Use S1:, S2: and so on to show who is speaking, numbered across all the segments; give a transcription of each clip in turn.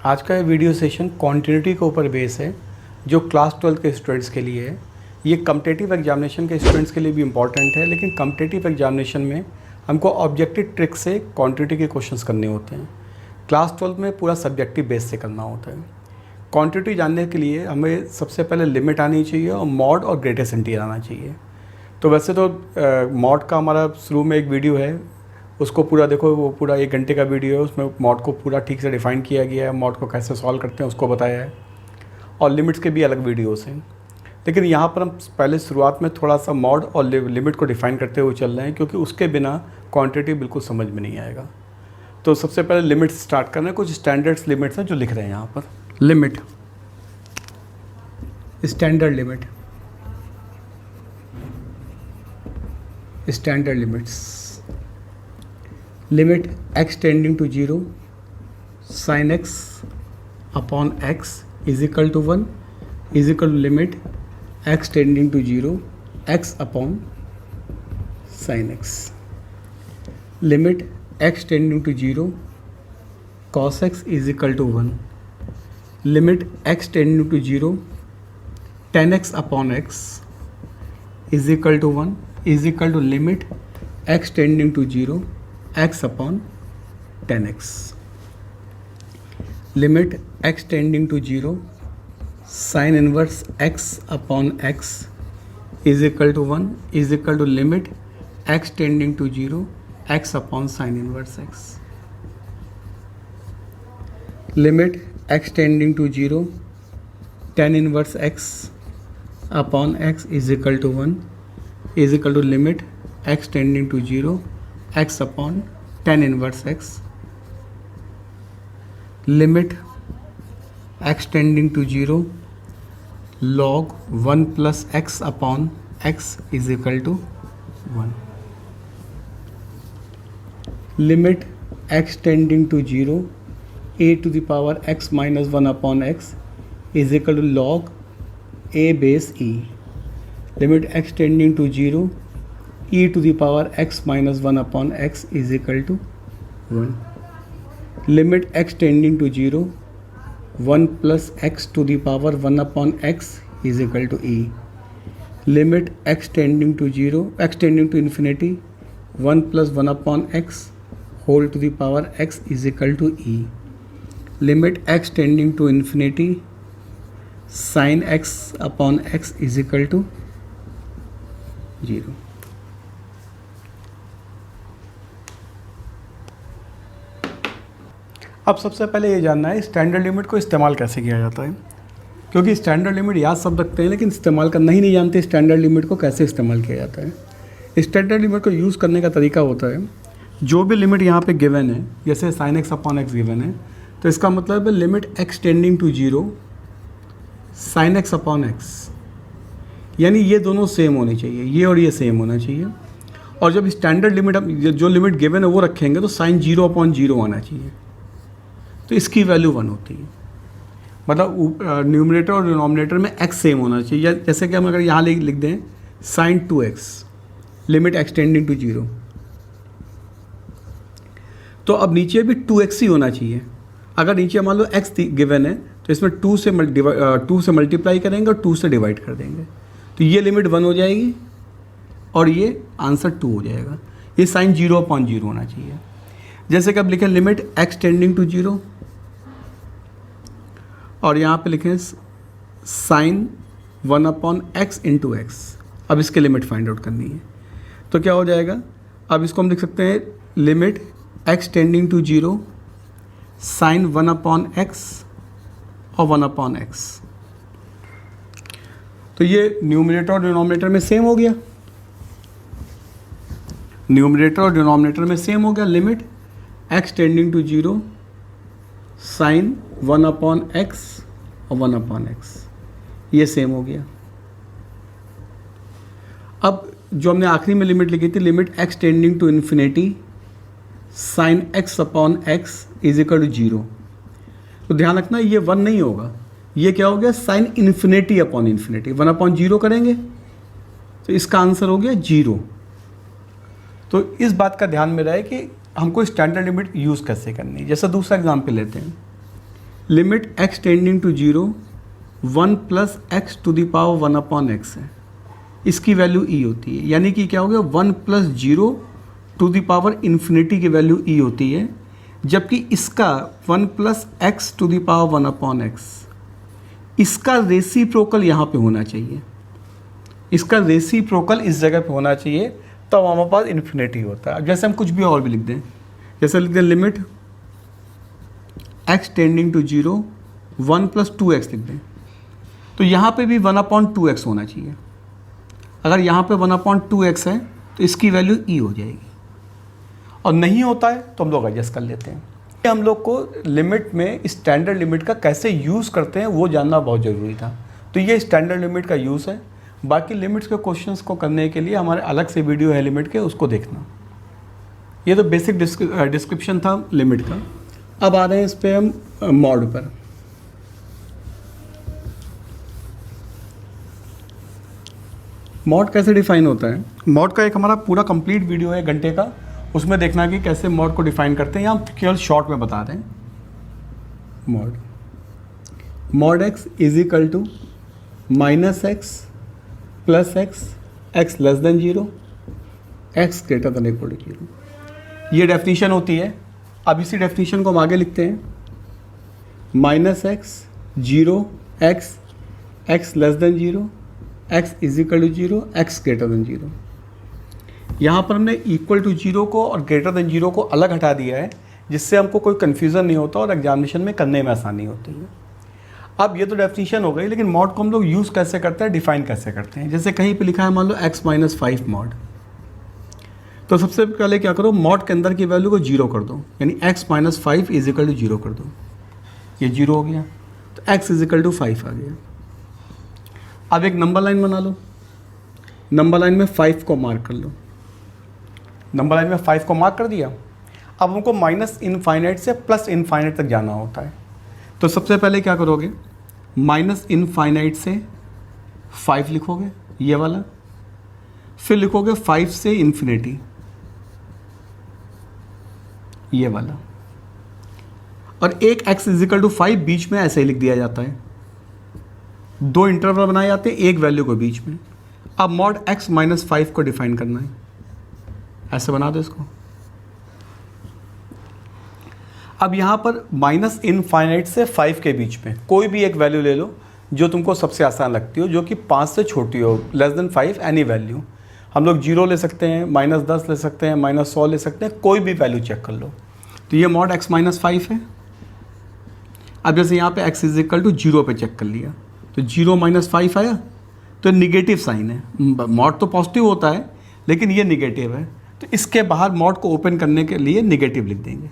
S1: आज का ये वीडियो सेशन कॉन्टिन्यूटी के ऊपर बेस है जो क्लास 12 के स्टूडेंट्स के लिए है। ये कम्पिटिटिव एग्जामिनेशन के स्टूडेंट्स के लिए भी इम्पॉर्टेंट है, लेकिन कम्पिटिटिव एग्जामिनेशन में हमको ऑब्जेक्टिव ट्रिक से क्वांटिटी के क्वेश्चंस करने होते हैं। क्लास 12 में पूरा सब्जेक्टिव बेस से करना होता है। क्वांटिटी जानने के लिए हमें सबसे पहले लिमिट आनी चाहिए और मॉड और ग्रेटेस्ट इंटीजर आना चाहिए। तो वैसे तो मॉड का हमारा शुरू में एक वीडियो है, उसको पूरा देखो, वो पूरा 1 घंटे का वीडियो है। उसमें मॉड को पूरा ठीक से डिफ़ाइन किया गया है, मॉड को कैसे सॉल्व करते हैं उसको बताया है, और लिमिट्स के भी अलग वीडियोस हैं। लेकिन यहाँ पर हम पहले शुरुआत में थोड़ा सा मॉड और लिमिट को डिफ़ाइन करते हुए चल रहे हैं, क्योंकि उसके बिना क्वांटिटी बिल्कुल समझ में नहीं आएगा। तो सबसे पहले लिमिट स्टार्ट करना है। कुछ स्टैंडर्ड्स लिमिट्स हैं जो लिख रहे हैं यहाँ पर। Limit, standard limit, standard limits. Limit x tending to 0 sin x upon x is equal to 1 is equal to limit x tending to 0 x upon sin x। Limit x tending to 0 cos x is equal to 1। Limit x tending to 0 tan x upon x is equal to 1 is equal to limit x tending to 0 x upon 10x। Limit x tending to 0 sine inverse x upon x is equal to 1 is equal to limit x tending to 0 x upon sine inverse x। Limit x tending to 0 tan inverse x upon x is equal to 1 is equal to limit x tending to 0 x upon tan inverse x। Limit x tending to 0 log 1 plus x upon x is equal to 1। Limit x tending to 0 a to the power x minus 1 upon x is equal to log a base e। Limit x tending to 0 e to the power x minus 1 upon x is equal to 1. Limit x tending to 0 1 plus x to the power 1 upon x is equal to e. Limit x tending to 0 x tending to infinity 1 plus 1 upon x whole to the power x is equal to e. Limit x tending to infinity sin x upon x is equal to 0. अब सबसे पहले ये जानना है standard limit को इस्तेमाल कैसे किया जाता है, क्योंकि स्टैंडर्ड लिमिट याद सब रखते हैं लेकिन इस्तेमाल करना ही नहीं जानते स्टैंडर्ड लिमिट को कैसे इस्तेमाल किया जाता है। स्टैंडर्ड लिमिट को यूज़ करने का तरीका होता है, जो भी लिमिट यहाँ पे गिवन है, जैसे sine X upon X given है, तो इसका मतलब है limit x tending to 0 sine X upon X, यानी ये दोनों सेम होने चाहिए, ये और ये सेम होना चाहिए। और जब स्टैंडर्ड लिमिट जो लिमिट गिवन है वो रखेंगे तो साइन 0 अपॉन 0 आना चाहिए, तो इसकी वैल्यू 1 होती है। मतलब न्यूमरेटर और डिनोमिनेटर में x सेम होना चाहिए। जैसे कि हम अगर यहाँ लिख दें sine 2x limit x tending to 0, तो अब नीचे भी 2x ही होना चाहिए। अगर नीचे मान लो x गिवन है तो इसमें 2 से मल्टीप्लाई करेंगे और 2 से डिवाइड कर देंगे, तो ये लिमिट 1 हो जाएगी और ये आंसर 2 हो जाएगा। ये साइन 0 अपॉन 0 होना चाहिए। जैसे कि अब लिखें लिमिट x टेंडिंग टू 0 और यहाँ पे लिखें sine 1 upon x into X. अब इसके लिमिट फाइंड आउट करनी है, तो क्या हो जाएगा, अब इसको हम लिख सकते हैं limit x tending to 0 sine 1 upon x और 1 अपॉन x। तो ये न्यूमरेटर और डिनोमिनेटर में सेम हो गया, न्यूमरेटर और डिनोमिनेटर में सेम हो गया। Limit x tending to 0 sine 1 upon x और 1 अपॉन x, ये सेम हो गया। अब जो हमने आखिरी में लिमिट लिखी थी limit x tending to infinity sine x upon x is equal to 0, तो ध्यान रखना ये 1 नहीं होगा, ये क्या हो गया sine infinity upon infinity. 1 upon 0 करेंगे तो इसका आंसर हो गया 0। तो इस बात का ध्यान में रहे कि हमको स्टैंडर्ड लिमिट यूज़ कैसे करनी है। जैसे दूसरा एग्जाम्पल लेते हैं, limit x tending to 0 1 plus X to the power 1 upon X है, इसकी वैल्यू e होती है। यानी कि क्या हो गया, 1 plus 0 to the power infinity की वैल्यू e होती है, जबकि इसका 1 plus X to the power 1 upon X, इसका रेसिप्रोकल यहाँ पे होना चाहिए, इसका रेसिप्रोकल इस जगह पे होना चाहिए, तब हमारे पास इन्फिनिटी होता है। अब जैसे हम कुछ भी और भी लिख दें, जैसे लिख दें limit x tending to 0 1 plus 2x लिख दें, तो यहाँ पे भी 1/2x होना चाहिए। अगर यहाँ पे 1/2x है तो इसकी वैल्यू e हो जाएगी, और नहीं होता है तो हम लोग एडजस्ट कर लेते हैं। हम लोग को लिमिट में स्टैंडर्ड लिमिट का कैसे यूज़ करते हैं वो जानना बहुत ज़रूरी था, तो ये स्टैंडर्ड लिमिट का यूज़ है। बाकी लिमिट्स के क्वेश्चंस को करने के लिए हमारे अलग से वीडियो है लिमिट के, उसको देखना। ये तो बेसिक डिस्क्रिप्शन था लिमिट का। अब आ रहे हैं इस पर हम मॉड पर। मॉड कैसे डिफाइन होता है, मॉड का एक हमारा पूरा कंप्लीट वीडियो है घंटे का, उसमें देखना कि कैसे मॉड को डिफाइन करते हैं। यहाँ हम केवल शॉर्ट में बता रहे हैं। Mod x is equal to minus X plus x, x less than 0, X greater than equal to 0। ये डेफिनीशन होती है। अब इसी डेफिनीशन को हम आगे लिखते हैं, minus X 0 X, x less than 0, X is equal to 0, X greater than 0। यहाँ पर हमने इक्वल टू 0 को और ग्रेटर देन 0 को अलग हटा दिया है, जिससे हमको कोई कन्फ्यूज़न नहीं होता और एग्जामिनेशन में करने में आसानी होती है। अब ये तो डेफिनीशन हो गई, लेकिन मॉड को हम लोग यूज़ कैसे करते हैं, डिफाइन कैसे करते हैं। जैसे कहीं पे लिखा है मान लो x-5 मॉड, तो सबसे पहले क्या करो, मॉड के अंदर की वैल्यू को 0 कर दो, यानी x-5 इज इक्वल टू 0 कर दो। ये 0 हो गया तो x इज इक्वल टू 5 आ गया। अब एक नंबर लाइन बना लो, नंबर लाइन में 5 को मार्क कर लो। नंबर लाइन में 5 को मार्क कर दिया। अब हमको माइनस इनफाइनाइट से प्लस इनफाइनाइट तक जाना होता है, तो सबसे पहले क्या करोगे, माइनस इनफाइनाइट से 5 लिखोगे ये वाला, फिर लिखोगे 5 से इन्फिनिटी ये वाला, और एक x इज इक्वल टू 5 बीच में ऐसे ही लिख दिया जाता है। दो इंटरवल बनाए जाते हैं एक वैल्यू को बीच में। अब मॉड x-5 को डिफाइन करना है, ऐसे बना दो इसको। अब यहाँ पर माइनस इनफाइनाइट से 5 के बीच में कोई भी एक वैल्यू ले लो जो तुमको सबसे आसान लगती हो, जो कि 5 से छोटी हो, लेस देन 5 एनी वैल्यू। हम लोग 0 ले सकते हैं, -10 ले सकते हैं, -100 ले सकते हैं, कोई भी वैल्यू चेक कर लो। तो ये मॉड x-5 है। अब जैसे यहाँ पे x इज इक्वल टू 0 पे चेक कर लिया, तो 0-5 आया, तो निगेटिव साइन है। मॉड तो पॉजिटिव होता है लेकिन ये निगेटिव है, तो इसके बाहर मॉड को ओपन करने के लिए निगेटिव लिख देंगे।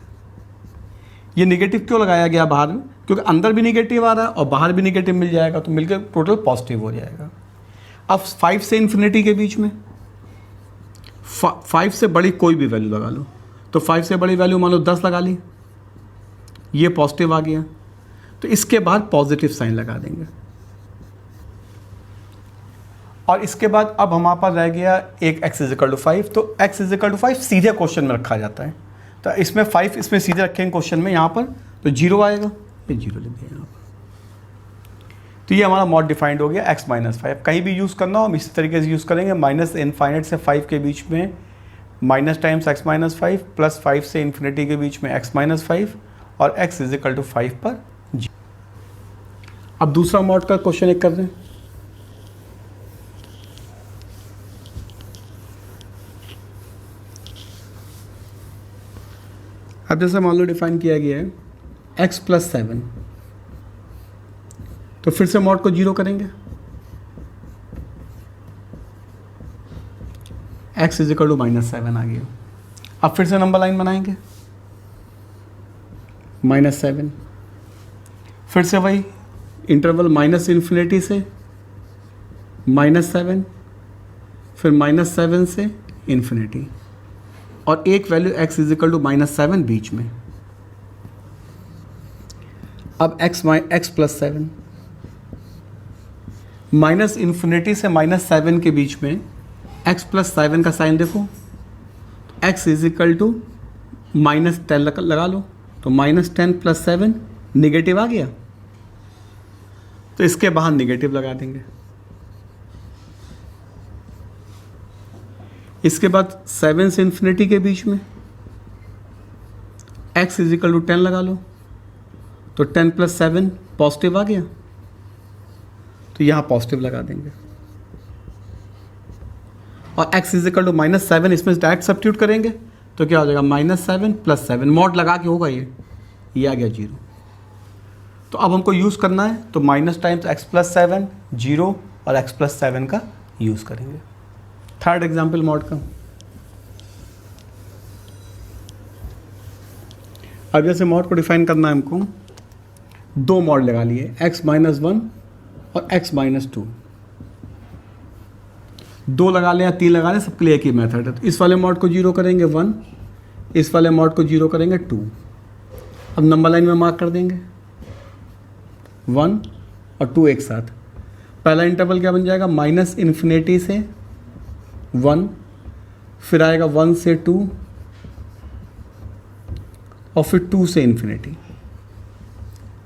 S1: ये निगेटिव क्यों लगाया गया बाहर में, क्योंकि अंदर भी निगेटिव आ रहा है और बाहर भी निगेटिव मिल जाएगा, तो मिलकर टोटल पॉजिटिव हो जाएगा। अब 5 से इन्फिनिटी के बीच में 5 से बड़ी कोई भी वैल्यू लगा लो, तो 5 से बड़ी वैल्यू मान लो 10 लगा ली, ये पॉजिटिव आ गया, तो इसके बाद पॉजिटिव साइन लगा देंगे। और इसके बाद अब हमारे पास रह गया एक x इज इक्वल टू 5, तो x इज इक्वल टू 5 सीधे क्वेश्चन में रखा जाता है, तो इसमें 5 इसमें सीधे रखेंगे क्वेश्चन में यहाँ पर, तो 0 आएगा, ये 0 लिख दें यहाँ पर। तो ये हमारा मॉड डिफाइंड हो गया x-5। कहीं भी यूज़ करना हो हम इसी तरीके से यूज़ करेंगे, माइनस इनफाइनाइट से 5 के बीच में माइनस टाइम्स x-5 प्लस 5 से इन्फिनिटी के बीच में x-5 और x इज इक्वल टू 5 पर 0। अब दूसरा मॉड का क्वेश्चन एक कर दें। अब जैसे मान लो डिफाइन किया गया है x+7, तो फिर से मॉड को 0 करेंगे, x इज इक्वल टू -7 आ गया। अब फिर से नंबर लाइन बनाएंगे, -7, फिर से वही इंटरवल माइनस इन्फिनिटी से -7, फिर -7 से इन्फिनिटी, और एक value x is equal to -7 बीच में। अब x+7, माइनस इन्फिनिटी से -7 के बीच में x+7 का साइन देखो, x इज इक्वल टू -10 लगा लो, तो -10 + 7 निगेटिव आ गया, तो इसके बाहर निगेटिव लगा देंगे। इसके बाद 7 से इन्फिनिटी के बीच में x इजिकल टू 10 लगा लो, तो 10 + 7 पॉजिटिव आ गया, तो यहाँ पॉजिटिव लगा देंगे। और x इजिकल टू -7 इसमें डायरेक्ट सब्स्टिट्यूट करेंगे, तो क्या हो जाएगा -7 + 7 मॉड लगा के होगा ये आ गया 0। तो अब हमको यूज़ करना है, तो माइनस टाइम्स x + 7 0 और x + 7 का यूज़ करेंगे। थर्ड एग्जाम्पल मॉड का, अब जैसे मॉड को डिफाइन करना है हमको, दो मॉड लगा लिए x - 1 और x - 2, दो लगा लें या 3 लगा लें, सबके लिए एक ही मेथड है। तो इस वाले मॉड को 0 करेंगे 1, इस वाले मॉड को 0 करेंगे 2। अब नंबर लाइन में मार्क कर देंगे 1 और 2 एक साथ। पहला इंटरवल क्या बन जाएगा, -∞ से 1, फिर आएगा 1 से 2 और फिर 2 से इन्फिनिटी।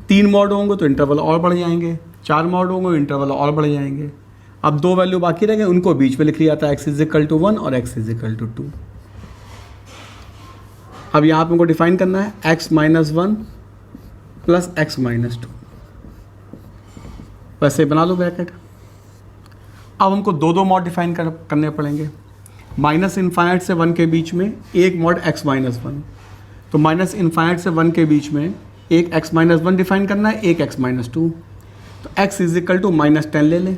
S1: 3 मॉड होंगे तो इंटरवल और बढ़ जाएंगे, 4 मॉड होंगे तो इंटरवल और बढ़ जाएंगे। अब 2 वैल्यू बाकी रह गए, उनको बीच में लिख लिया था, x इजिकल टू 1 और x इजिकल टू 2। अब यहाँ पे हमको डिफाइन करना है x - 1 प्लस x - 2, वैसे बना लो ब्रैकेट। अब हमको दो मॉड डिफाइन करने पड़ेंगे। -∞ से 1 के बीच में एक मॉड x - 1, तो -∞ से 1 के बीच में एक x - 1 डिफाइन करना है, एक x - 2। तो x इजिकल टू -10 ले लें,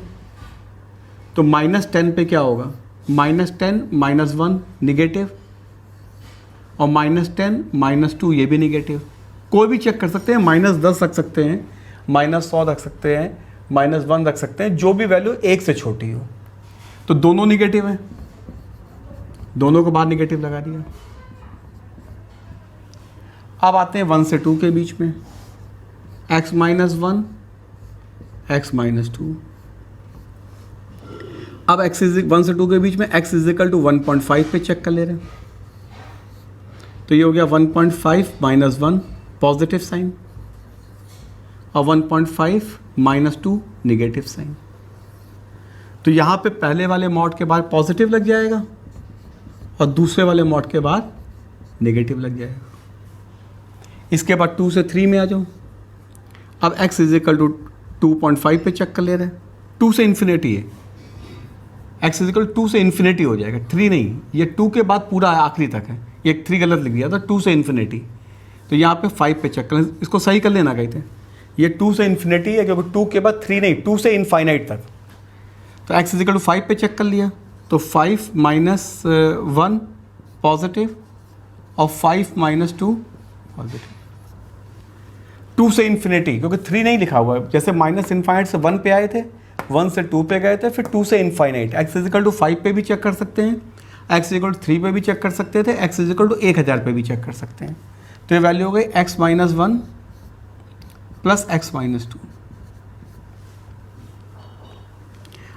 S1: तो -10 पे क्या होगा, -10 - 1 निगेटिव, और -10 - 2 ये भी निगेटिव। कोई भी चेक कर सकते हैं, -10 रख सकते हैं, -100 रख सकते हैं, -1 रख सकते हैं, जो भी वैल्यू 1 से छोटी हो। तो दोनों निगेटिव हैं, दोनों को बाहर निगेटिव लगा दिया। अब आते हैं 1 से 2 के बीच में, x - 1 x - 2। अब 1 से 2 के बीच में x इजिकल टू 1.5 पे चेक कर ले रहे हैं, तो ये हो गया 1.5 - 1 पॉजिटिव साइन और 1.5 - 2 निगेटिव साइन। तो यहाँ पे पहले वाले मॉड के बाद पॉजिटिव लग जाएगा और दूसरे वाले मॉड के बाद नेगेटिव लग जाएगा। इसके बाद 2 से 3 में आ जाओ। अब x इजिकल टू 2.5 पे चेक कर ले रहे हैं, 2 से इन्फिनिटी है, x इजिकल 2 से इन्फिनिटी हो जाएगा, 3 नहीं, ये 2 के बाद पूरा आखिरी तक है, ये 3 गलत लिख दिया था, 2 से इन्फिनिटी। तो यहाँ पे 5 पे चेक कर, इसको सही कर लेना कहते हैं, ये 2 से इन्फिनिटी है क्योंकि 2 के बाद 3 नहीं, 2 से इनफाइनाइट तक। तो x इजिकल टू 5 पे चेक कर लिया, तो 5 - 1 पॉजिटिव और 5 - 2 पॉजिटिव। 2 से इन्फिनिटी क्योंकि 3 नहीं लिखा हुआ है, जैसे -∞ से 1 पे आए थे, 1 से 2 पे गए थे, फिर 2 से इनफाइनाइट। x इजिकल टू 5 पे भी चेक कर सकते हैं, x इजिकल टू 3 पे भी चेक कर सकते थे, x इजिकल टू 1000 पे भी चेक कर सकते हैं। तो ये वैल्यू हो गई x - 1 प्लस x - 2।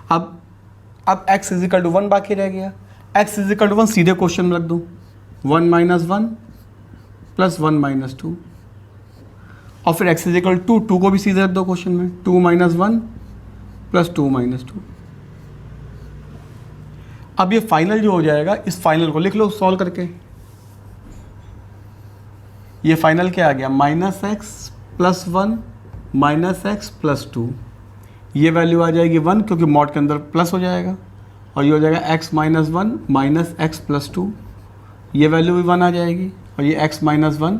S1: अब x इजिकल टू 1 बाकी रह गया, x इजिकल टू 1 सीधे क्वेश्चन में रख दो, 1 - 1 प्लस 1 - 2, और फिर x इजिकल टू 2 को भी सीधे रख दो क्वेश्चन में, 2 - 1 प्लस 2 - 2। अब ये फाइनल जो हो जाएगा, इस फाइनल को लिख लो सॉल्व करके। ये फाइनल क्या आ गया, -x + 1 -x + 2। ये वैल्यू आ जाएगी 1 क्योंकि मॉड के अंदर प्लस हो जाएगा, और ये हो जाएगा x - 1 - x + 2। ये वैल्यू भी 1 आ जाएगी, और ये x - 1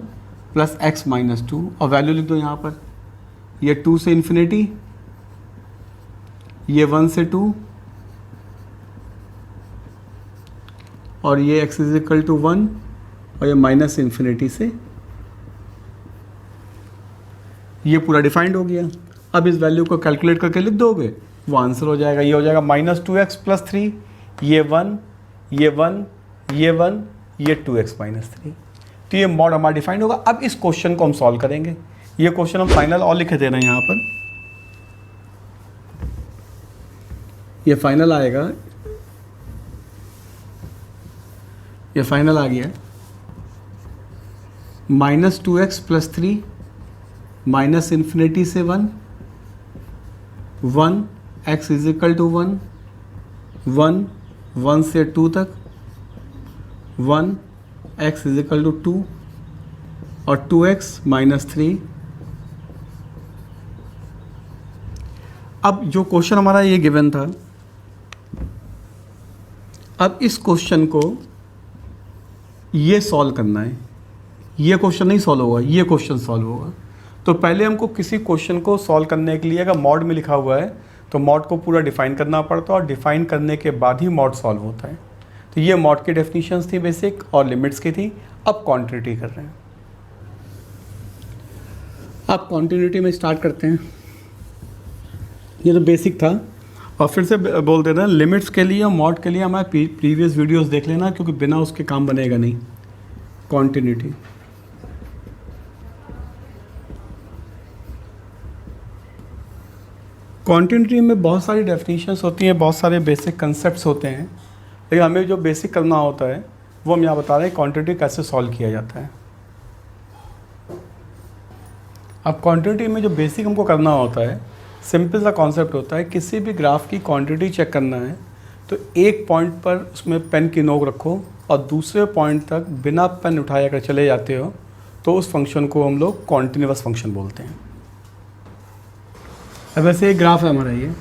S1: प्लस x - 2, और वैल्यू लिख दो यहाँ पर, ये 2 से इन्फिनिटी, ये 1 से 2, और ये x इजिकल टू 1, और ये -∞ से, ये पूरा डिफाइंड हो गया। अब इस वैल्यू को कैलकुलेट करके लिख दोगे, वो आंसर हो जाएगा। ये हो जाएगा -2x + 3, ये 1, ये 1, ये 1, ये 2x - 3। तो ये मॉड हमारा डिफाइंड होगा। अब इस क्वेश्चन को हम सॉल्व करेंगे। ये क्वेश्चन हम फाइनल और लिखे दे रहे हैं यहाँ पर, ये फाइनल आएगा, ये फाइनल आ गया -2x + 3 माइनस इन्फिनिटी से 1, 1 x इज इक्वल टू 1, 1 1 से 2 तक, 1 x इज इक्वल टू 2 और 2x माइनस 3। अब जो क्वेश्चन हमारा ये गिवन था, अब इस क्वेश्चन को ये सॉल्व करना है। ये क्वेश्चन नहीं सॉल्व होगा, ये क्वेश्चन सॉल्व होगा। तो पहले हमको किसी क्वेश्चन को सॉल्व करने के लिए अगर मॉड में लिखा हुआ है तो मॉड को पूरा डिफाइन करना पड़ता है और डिफाइन करने के बाद ही मॉड सॉल्व होता है। तो ये मॉड की डेफिनेशंस थी बेसिक और लिमिट्स की थी। अब कॉन्टिन्यूटी कर रहे हैं। अब कॉन्टिन्यूटी में स्टार्ट करते हैं। ये तो बेसिक था और फिर से बोल देना लिमिट्स के लिए और मॉड के लिए हमारे प्रीवियस वीडियोस देख लेना, क्योंकि बिना उसके काम बनेगा नहीं। कॉन्टिन्यूटी कॉन्टिन्यूटी में बहुत सारी डेफिनेशंस होती हैं, बहुत सारे बेसिक कंसेप्ट्स होते हैं, लेकिन हमें जो बेसिक करना होता है वो हम यहाँ बता रहे हैं कॉन्टिन्यूटी कैसे सॉल्व किया जाता है। अब कॉन्टिन्यूटी में जो बेसिक हमको करना होता है, सिंपल सा कॉन्सेप्ट होता है, किसी भी ग्राफ की क्वांटिटी चेक करना है तो एक पॉइंट पर उसमें पेन की नोक रखो और दूसरे पॉइंट तक बिना पेन उठाए अगर चले जाते हो तो उस फंक्शन को हम लोग कॉन्टिन्यूअस फंक्शन बोलते हैं। अब वैसे एक ग्राफ है हमारा ये,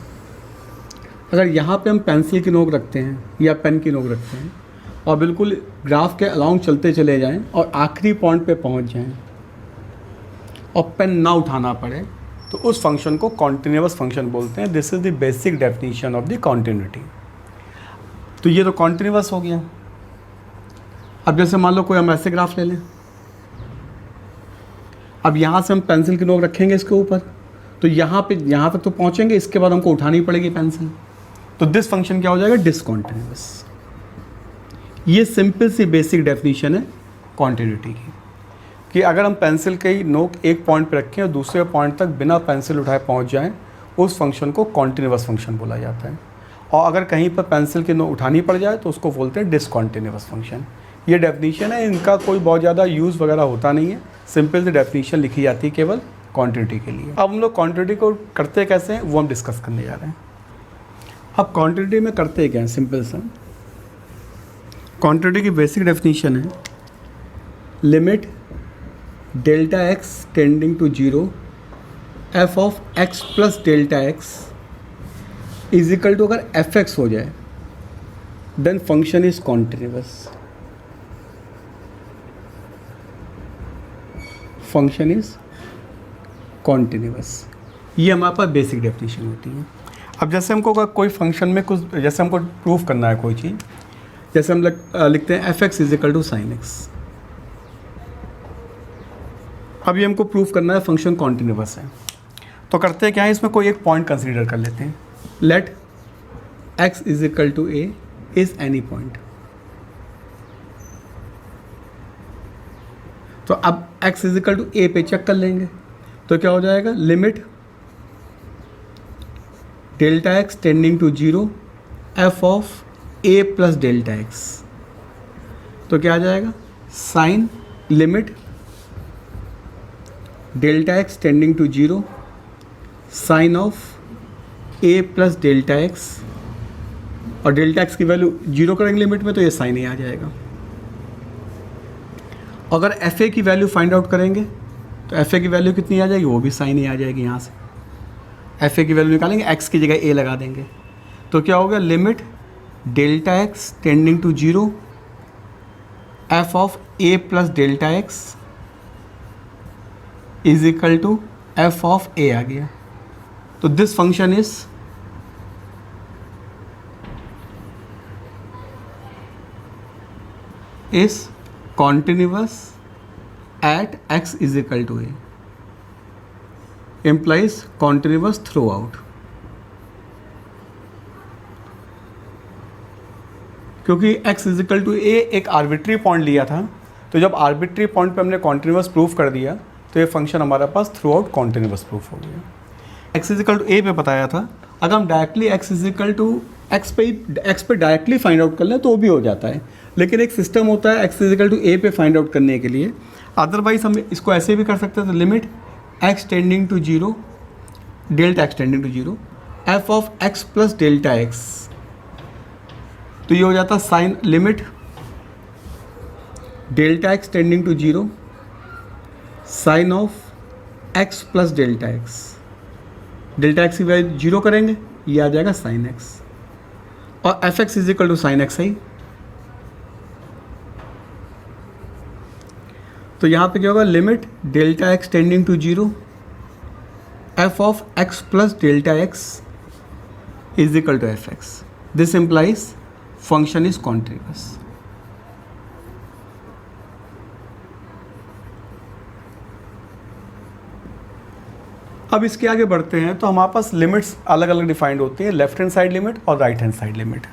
S1: अगर यहाँ पे हम पेंसिल की नोक रखते हैं या पेन की नोक रखते हैं और बिल्कुल ग्राफ के अलाउंग चलते चले जाएं और आखिरी पॉइंट पे पहुँच जाएं और पेन ना उठाना पड़े तो उस फंक्शन को कॉन्टिन्यूअस फंक्शन बोलते हैं। This is the basic definition of the continuity. तो ये तो कॉन्टिन्यूअस हो गया। अब जैसे मान लो कोई हम ऐसे ग्राफ ले लें, अब यहाँ से हम पेंसिल की नोक रखेंगे इसके ऊपर तो यहाँ तक तो पहुँचेंगे, इसके बाद हमको उठानी पड़ेगी पेंसिल, तो दिस फंक्शन क्या हो जाएगा, डिसकॉन्टिन्यूअस। ये सिंपल सी बेसिक डेफिनेशन है कॉन्टिन्यूटी की, कि अगर हम पेंसिल की नोक एक पॉइंट पर रखें और दूसरे पॉइंट तक बिना पेंसिल उठाए पहुंच जाएं, उस फंक्शन को कॉन्टिन्यूअस फंक्शन बोला जाता है। और अगर कहीं पर पेंसिल की नोक उठानी पड़ जाए तो उसको बोलते हैं डिसकॉन्टिन्यूअस फंक्शन। ये डेफिनेशन है, इनका कोई बहुत ज़्यादा यूज़ वगैरह होता नहीं है, सिंपल सी डेफिनेशन लिखी जाती है केवल क्वांटिटी के लिए। अब हम लोग क्वांटिटी को करते कैसे हैं वो हम डिस्कस करने जा रहे हैं। अब क्वांटिटी में करते क्या है, सिंपल सा क्वांटिटी की बेसिक डेफिनेशन है limit delta x tending to 0 F of X plus delta x is equal to, अगर एफ एक्स हो जाए then function is continuous. Function is continuous, ये हमारे पास बेसिक डेफिनेशन होती है। अब जैसे हमको अगर कोई फंक्शन में कुछ, जैसे हमको प्रूफ करना है कोई चीज़, जैसे हम लिखते हैं F x is equal to sine X. अब ये हमको प्रूफ करना है फंक्शन कॉन्टिन्यूअस है, तो करते क्या है, इसमें कोई एक पॉइंट कंसीडर कर लेते हैं। Let X is equal to A is any point. तो अब X is equal to A पे चेक कर लेंगे तो क्या हो जाएगा, limit delta x tending to 0 F of A plus delta X. तो क्या आ जाएगा, sine limit delta x tending to 0 sine of A plus delta X, और डेल्टा एक्स की वैल्यू 0 करेंगे लिमिट में तो ये साइन ए आ जाएगा। अगर एफ ए की वैल्यू फाइंड आउट करेंगे तो एफ ए की वैल्यू कितनी आ जाएगी, वो भी साइन ए आ जाएगी। यहाँ से एफ ए की वैल्यू निकालेंगे, एक्स की जगह ए लगा देंगे तो क्या होगा, limit delta x tending to 0 F of A plus delta x is equal to f of a आ गया। तो this function is continuous at x is equal to a, implies continuous throughout। क्योंकि x is equal to a एक arbitrary point लिया था, तो जब arbitrary point पे हमने कॉन्टिन्यूअस प्रूफ कर दिया तो ये फंक्शन हमारे पास थ्रू आउट कॉन्टिन्यूअस प्रूफ हो गया। x is equal to a पे बताया था, अगर हम directly x is equal to x पे डायरेक्टली फाइंड आउट कर लें तो वो भी हो जाता है, लेकिन एक सिस्टम होता है x is equal to a पे फाइंड आउट करने के लिए। अदरवाइज हम इसको ऐसे भी कर सकते हैं, तो limit x tending to zero, delta x tending to zero, F of X plus delta X, तो ये हो जाता sine limit delta x tending to zero sine of X plus delta X, delta X की value zero करेंगे, ये आ जाएगा sine X, और F x is equal to sine X है। तो यहाँ पे क्या होगा, limit delta x tending to zero F of X plus delta x is equal to F X, this implies function is continuous. अब इसके आगे बढ़ते हैं तो हमारे पास लिमिट्स अलग अलग डिफाइंड होती हैं, लेफ्ट हैंड साइड लिमिट और राइट हैंड साइड लिमिट।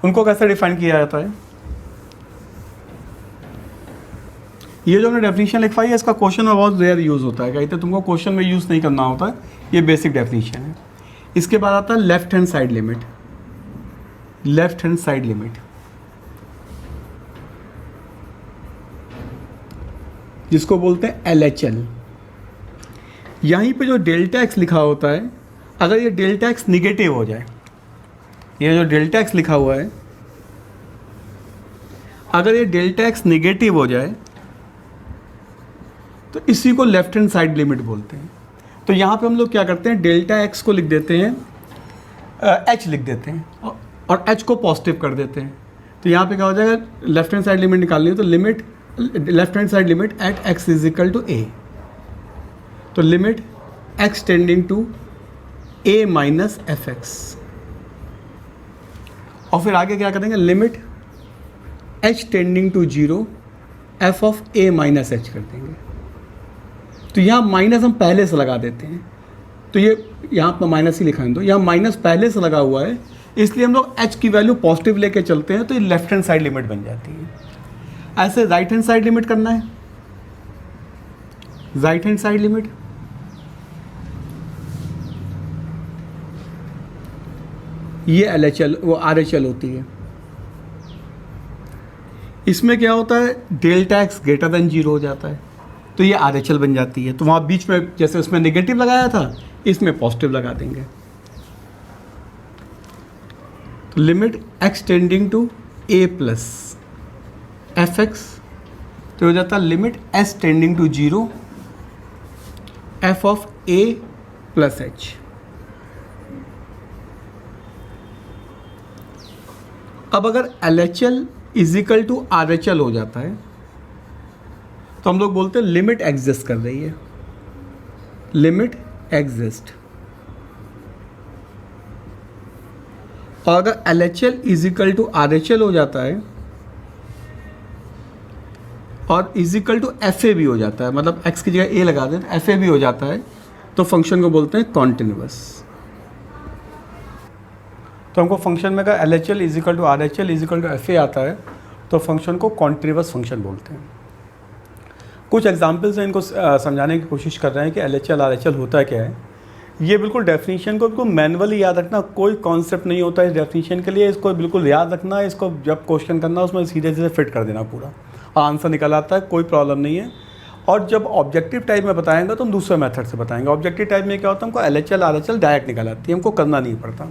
S1: उनको कैसे डिफाइन किया जाता है, ये जो हमने डेफिनेशन लिखवाई है इसका क्वेश्चन में बहुत रेयर यूज़ होता है, कहते तुमको क्वेश्चन में यूज़ नहीं करना होता है, ये बेसिक डेफिनेशन है। इसके बाद आता है left hand side limit, left hand side limit जिसको बोलते हैं LHL। यहीं पे जो डेल्टा एक्स लिखा होता है, अगर ये डेल्टा एक्स निगेटिव हो जाए, ये जो डेल्टा एक्स लिखा हुआ है, अगर ये डेल्टा एक्स निगेटिव हो जाए तो इसी को लेफ्ट हैंड साइड लिमिट बोलते हैं। तो यहाँ पे हम लोग क्या करते हैं, डेल्टा एक्स को लिख देते हैं, एच लिख देते हैं और एच को पॉजिटिव कर देते हैं। तो यहाँ पे क्या हो जाएगा, लेफ्ट हैंड साइड लिमिट निकालनी है तो limit left hand side limit at x is equal to a, तो limit x tending to a minus f x, और फिर आगे क्या करेंगे, limit h tending to zero F of a minus h कर देंगे। तो यहाँ माइनस हम पहले से लगा देते हैं, तो ये यहाँ पर माइनस ही लिखा है, तो यहाँ माइनस पहले से लगा हुआ है, इसलिए हम लोग एच की वैल्यू पॉजिटिव लेके चलते हैं, तो ये लेफ्ट हैंड साइड लिमिट बन जाती है। ऐसे राइट हैंड साइड लिमिट करना है, राइट हैंड साइड लिमिट ये LHL वो RHL होती है। इसमें क्या होता है, delta x greater than zero हो जाता है, तो ये RHL बन जाती है। तो वहाँ बीच में जैसे उसमें नेगेटिव लगाया था, इसमें पॉजिटिव लगा देंगे, तो limit x tending to A plus F x, तो हो जाता है limit S tending to zero F of A plus H. अब अगर LHL is equal to RHL हो जाता है तो हम लोग बोलते हैं लिमिट एग्जिस्ट कर रही है, लिमिट एग्जिस्ट। और अगर LHL is equal to RHL हो जाता है और इज इक्वल टू FA भी हो जाता है, मतलब x की जगह a लगा दें, FA भी हो जाता है, तो फंक्शन को बोलते हैं कॉन्टिन्यूअस। तो हमको फंक्शन में अगर LHL is equal to RHL is equal to FA आता है तो फंक्शन को कॉन्टिन्यूअस फंक्शन बोलते हैं। कुछ एग्जांपल्स हैं, इनको समझाने की कोशिश कर रहे हैं कि LHL RHL होता क्या है। ये बिल्कुल डेफिनेशन को बिल्कुल मैनुअली याद रखना, कोई कॉन्सेप्ट नहीं होता है इस डेफिनेशन के लिए, इसको बिल्कुल याद रखना, इसको जब क्वेश्चन करना उसमें सीधे सीधे फिट कर देना पूरा, और आंसर निकल आता है, कोई प्रॉब्लम नहीं है। और जब ऑब्जेक्टिव टाइप में बताएंगे तो हम दूसरे मेथड से बताएंगे। ऑब्जेक्टिव टाइप में क्या होता है, हमको LHL RHL डायरेक्ट निकल आती है, हमको करना नहीं पड़ता।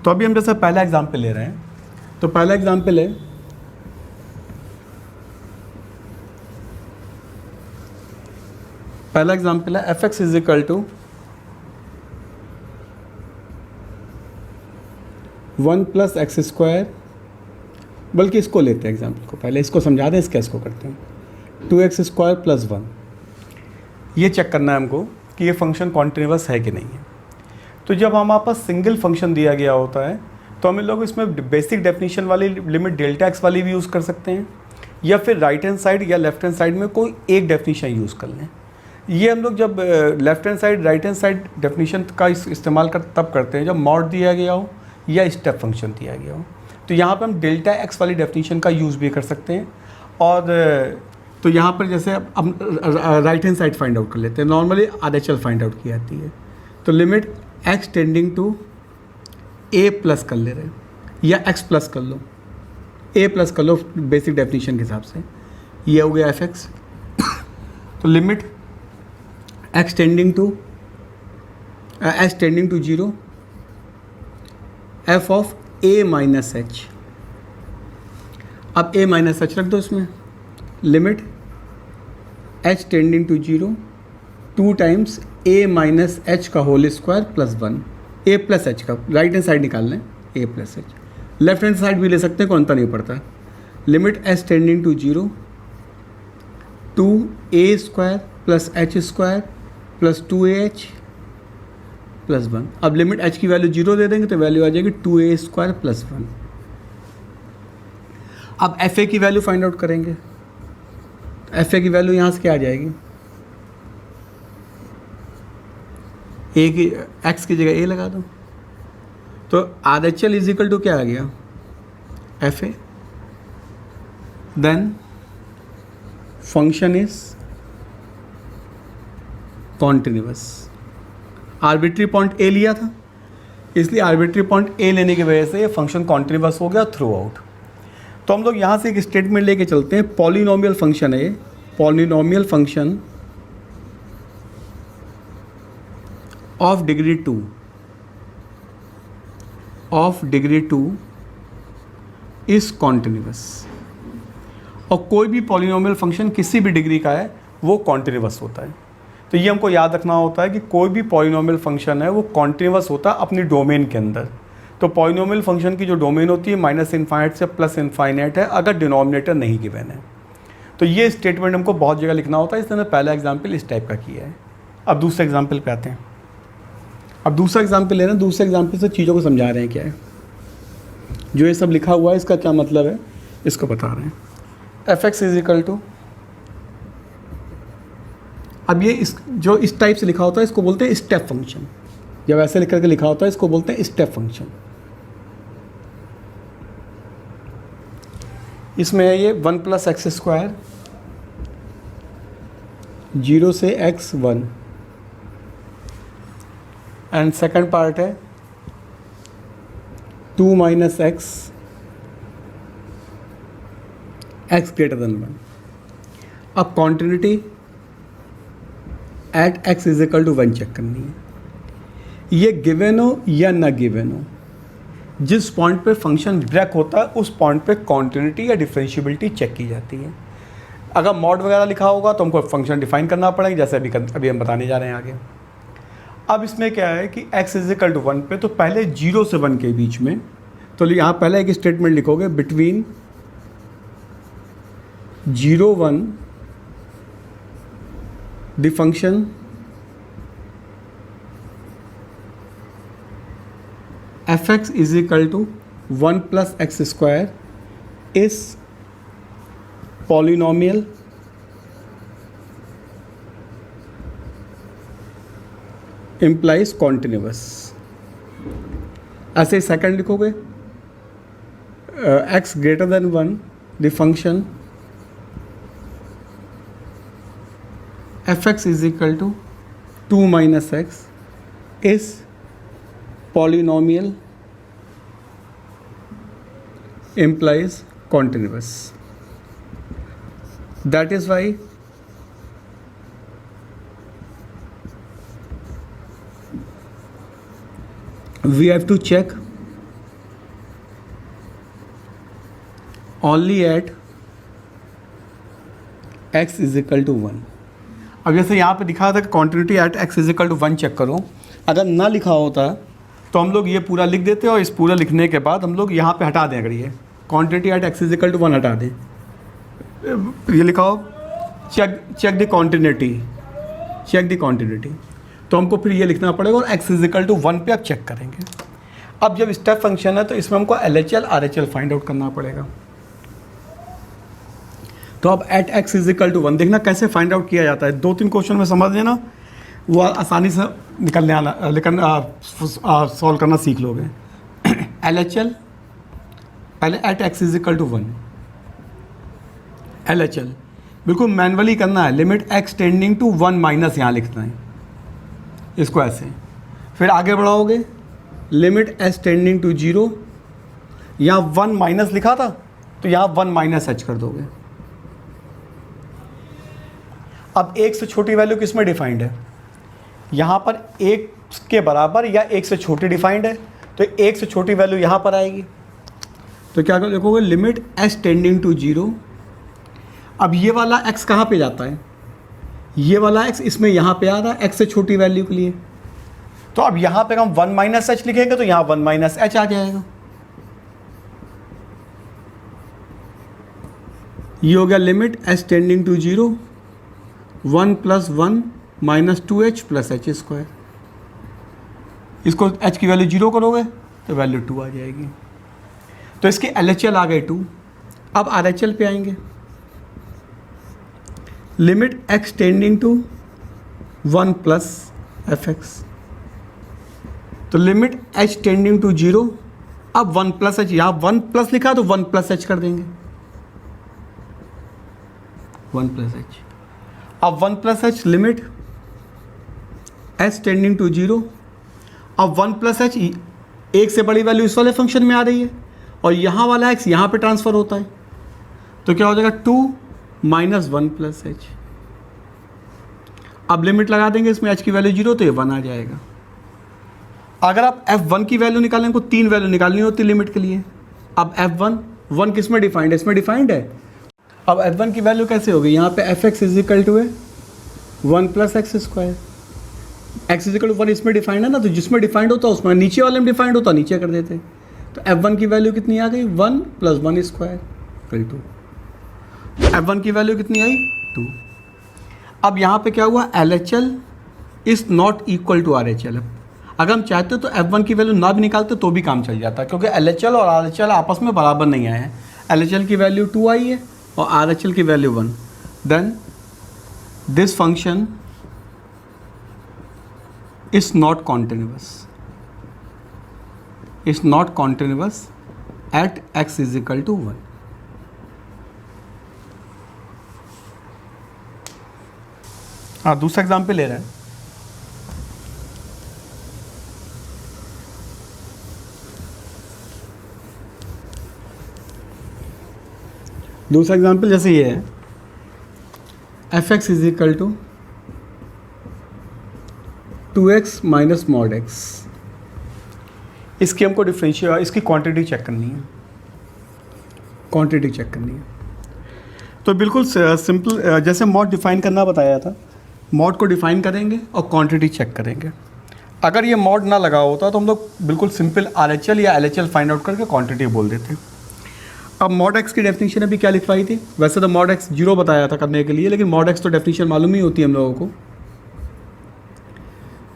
S1: तो अभी हम जैसे पहला एग्जाम्पल ले रहे हैं, तो पहला एग्जाम्पल है F x is equal to 1 plus x square, बल्कि इसको लेते हैं एग्जाम्पल को, पहले इसको समझा दें, इसके इसको करते हैं 2x स्क्वायर प्लस 1। ये चेक करना है हमको कि ये फंक्शन कॉन्टिन्यूअस है कि नहीं है। तो जब हमारे पास सिंगल फंक्शन दिया गया होता है तो हम लोग इसमें बेसिक डेफिनेशन वाली लिमिट डेल्टा एक्स वाली भी यूज़ कर सकते हैं, या फिर राइट हैंड साइड या लेफ्ट हैंड साइड में कोई एक डेफिनेशन यूज़ कर लें। ये हम लोग जब left hand side right hand side definition का इस्तेमाल तब करते हैं जब मॉड दिया गया हो या स्टेप फंक्शन दिया गया हो। तो यहाँ पर हम डेल्टा एक्स वाली डेफिनेशन का यूज़ भी कर सकते हैं। और तो यहाँ पर जैसे हम right hand side find out कर लेते हैं, नॉर्मली RHL फाइंड आउट की जाती है, तो limit x tending to A plus कर ले रहे हैं, या एक्स प्लस कर लो, ए प्लस कर लो बेसिक डेफिनेशन के हिसाब से, ये हो गया एफ एक्स। तो limit x tending to h tending to 0 f of a minus h. अब a माइनस एच रख दो इसमें, limit h tending to 0 2 times a minus h का whole square plus 1, a plus h का right hand side निकाल लें, a plus h, left hand side भी ले सकते हैं, कौन सा नहीं पड़ता। Limit h tending to 0 2a square plus H square plus 2ah plus 1। अब लिमिट h की वैल्यू 0 दे देंगे तो वैल्यू आ जाएगी 2a स्क्वायर प्लस 1। अब fa की वैल्यू फाइंड आउट करेंगे। fa की वैल्यू यहाँ से क्या आ जाएगी, a की x की जगह a लगा दो, तो RHL इज इक्वल टू क्या आ गया, fa, then function is continuous. Arbitrary point A लिया था, इसलिए आर्बिट्री पॉइंट ए लेने की वजह से ये फंक्शन कॉन्टिन्यूअस हो गया थ्रू आउट। तो हम लोग यहाँ से एक स्टेटमेंट लेके चलते हैं, पॉलिनोमियल फंक्शन है ये, polynomial function of degree 2 is continuous. और कोई भी पॉलिनोमियल फंक्शन किसी भी डिग्री का है वो कॉन्टिन्यूअस होता है। तो ये हमको याद रखना होता है कि कोई भी पॉलिनोमियल फंक्शन है वो कॉन्टिन्यूअस होता है अपनी डोमेन के अंदर। तो पॉलिनोमियल फंक्शन की जो डोमेन होती है माइनस इनफाइनाइट से प्लस इनफाइनाइट है अगर डिनोमिनेटर नहीं गिवन है। तो ये स्टेटमेंट हमको बहुत जगह लिखना होता है, इसलिए मैंने पहला एग्जाम्पल इस टाइप का किया है। अब दूसरे एग्जाम्पल पे आते हैं। अब दूसरा एग्जाम्पल ले रहे हैं, दूसरे एग्जाम्पल से चीज़ों को समझा रहे हैं क्या है, जो ये सब लिखा हुआ है इसका क्या मतलब है इसको बता रहे हैं। fx इज इक्वल टू, अब ये जो इस टाइप से लिखा होता है इसको बोलते हैं स्टेप फंक्शन। जब ऐसे लिख करके लिखा होता है इसको बोलते हैं स्टेप फंक्शन। इसमें है ये 1 प्लस एक्स स्क्वायर 0 से x1, एंड सेकंड पार्ट है 2 माइनस x ग्रेटर देन 1। अब continuity at x is equal to 1 check करनी है। ये गिवन हो या ना गिवन हो, जिस पॉइंट पे फंक्शन ब्रेक होता है उस पॉइंट पे कॉन्टिन्यूटी या डिफरेंशियबिलिटी चेक की जाती है। अगर मॉड वगैरह लिखा होगा तो हमको फंक्शन डिफाइन करना पड़ेगा, जैसे अभी हम बताने जा रहे हैं आगे। अब इसमें क्या है कि x इज इक्वल टू 1 पे तो पहले 0 से 1 के बीच में, तो यहाँ पहले एक स्टेटमेंट लिखोगे between 0 1 the function fx is equal to 1 plus x square is polynomial implies continuous। ऐसे सेकंड लिखोगे x greater than 1 the function fx is equal to 2 minus x is polynomial implies continuous। that is why we have to check only at x is equal to 1। अब जैसे यहाँ पे दिखा था कि continuity at x is equal to 1 check करो, अगर ना लिखा होता तो हम लोग ये पूरा लिख देते और इस पूरा लिखने के बाद हम लोग यहाँ पे हटा दें। अगर ये continuity at x is equal to 1 हटा दें, ये लिखा हो चेक द कॉन्टिन्यूटी, तो हमको फिर ये लिखना पड़ेगा और x इज इक्वल टू 1 पे आप चेक करेंगे। अब जब स्टेप फंक्शन है तो इसमें हमको LHL RHL फाइंड आउट करना पड़ेगा। तो अब at x is equal to 1 देखना कैसे फाइंड आउट किया जाता है। 2-3 क्वेश्चन में समझ लेना, वो आसानी से सॉल्व करना सीख लोगे। LHL पहले at x is equal to 1, LHL बिल्कुल मैनुअली करना है। Limit x tending to 1 minus यहाँ लिखना है इसको ऐसे, फिर आगे बढ़ाओगे लिमिट s टेंडिंग टू 0, यहाँ 1 माइनस लिखा था तो यहाँ 1 माइनस h कर दोगे। अब 1 से छोटी वैल्यू किस में डिफाइंड है, यहाँ पर 1 के बराबर या 1 से छोटी डिफाइंड है, तो 1 से छोटी वैल्यू यहाँ पर आएगी। तो क्या लिखोगे, लिमिट एच टेंडिंग टू 0। अब ये वाला x कहाँ पे जाता है, ये वाला x इसमें यहाँ पे आ रहा है x से छोटी वैल्यू के लिए। तो अब यहाँ पे हम 1 माइनस एच लिखेंगे तो यहाँ 1 माइनस एच आ जाएगा। ये हो गया limit h tending to 0, 1 + 1 - 2h + h²। इसको h की वैल्यू 0 करोगे तो वैल्यू 2 आ जाएगी। तो इसकी LHL आ गई 2। अब RHL पे आएंगे। Limit x tending to 1 + fx। तो लिमिट h टेंडिंग टू 0। अब 1 + h, यहाँ 1 प्लस लिखा तो 1 + h कर देंगे, 1 + h। अब 1 + h limit h tending to 0। अब 1 + h, एक से बड़ी वैल्यू इस वाले फंक्शन में आ रही है और यहाँ वाला x यहाँ पे ट्रांसफ़र होता है, तो क्या हो जाएगा 2 - 1 + h। अब लिमिट लगा देंगे इसमें, h की वैल्यू 0 तो ये 1 आ जाएगा। अगर आप f1 की वैल्यू निकालें, हमको 3 वैल्यू निकालनी होती है लिमिट के लिए। अब f1 किस में डिफाइंड है, इसमें डिफाइंड है। अब f1 की वैल्यू कैसे होगी, यहाँ पे fx = 1 + x²। x = 1 इसमें डिफाइंड है ना, तो जिसमें डिफाइंड होता है उसमें, नीचे वाले में डिफाइंड होता नीचे कर देते। तो f1 की वैल्यू कितनी आ गई, 1 + 1² = 2। f1 की वैल्यू कितनी आई, 2। अब यहाँ पे क्या हुआ, LHL is not equal to RHL। अगर हम चाहते तो f1 की वैल्यू ना भी निकालते तो भी काम चल जाता, क्योंकि LHL और RHL आपस में बराबर नहीं आए हैं। LHL की वैल्यू 2 आई है और RHL की value 1। Then this function is not continuous at x = 1। हाँ, दूसरा एग्जाम्पल ले रहे हैं। दूसरा एग्जाम्पल जैसे ये है, fx = 2x - mod x। इसकी हमको डिफरेंशियल, इसकी क्वांटिटी चेक करनी है। तो बिल्कुल सिंपल, जैसे मॉड डिफाइन करना बताया था, मॉड को डिफाइन करेंगे और क्वांटिटी चेक करेंगे। अगर ये मॉड ना लगा होता तो हम लोग बिल्कुल सिंपल RHL या LHL फाइंड आउट करके क्वांटिटी बोल देते। अब mod x की डेफिनेशन अभी क्या लिखवाई थी, वैसे तो mod x 0 बताया था करने के लिए, लेकिन mod x तो डेफिनेशन मालूम ही होती है हम लोगों को।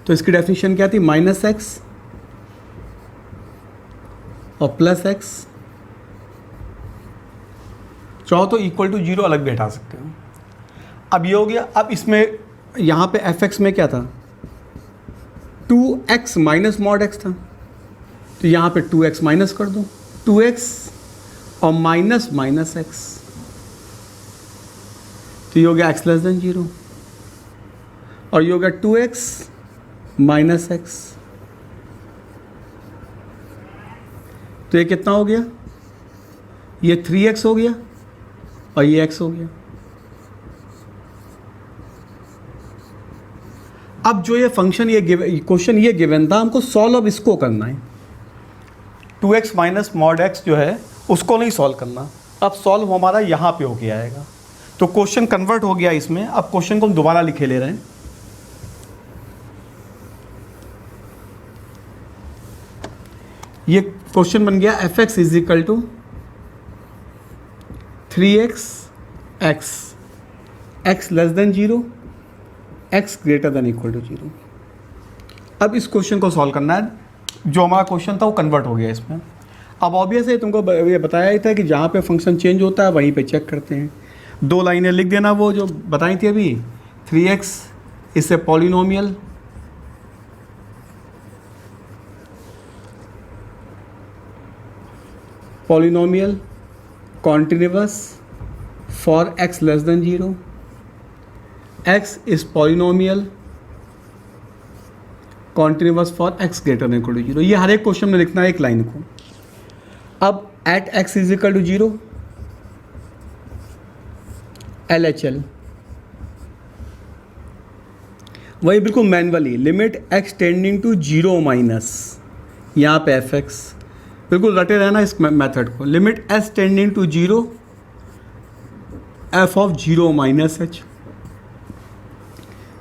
S1: तो इसकी डेफिनेशन क्या थी, -x और +x। चाहो तो = 0 अलग बैठा सकते हो। अब ये हो गया। अब इसमें यहाँ पे fx में क्या था, 2x - mod x था, तो यहाँ पे 2x माइनस कर दो, 2x और -x, तो ये हो गया x < 0। और ये हो गया 2x - x, तो ये कितना हो गया, ये 3x हो गया और ये x हो गया। अब जो ये फंक्शन, ये क्वेश्चन ये गिवन था, हमको सॉल्व अब इसको करना है। 2x - mod x जो है उसको नहीं सॉल्व करना, अब सॉल्व हमारा यहाँ पे होके आएगा। तो क्वेश्चन कन्वर्ट हो गया इसमें। अब क्वेश्चन को हम दोबारा लिखे ले रहे हैं। ये क्वेश्चन बन गया fx = 3x x, x < 0, x > 0। अब इस क्वेश्चन को सॉल्व करना है। जो हमारा क्वेश्चन था वो कन्वर्ट हो गया इसमें। अब ऑब्वियस है, तुमको ये बताया ही था कि जहाँ पे फंक्शन चेंज होता है वहीं पे चेक करते हैं। 2 लाइनें लिख देना वो जो बताई थी अभी। 3x इससे polynomial, continuous for x < 0, x is polynomial continuous for x > 0। ये हर एक क्वेश्चन में लिखना है एक लाइन को। अब एट x = 0, LHL वही बिल्कुल manually, limit x tending to zero minus, यहाँ पे एफ एक्स, बिल्कुल रटे रहना इस मेथड को। Limit S tending to zero F of zero minus h,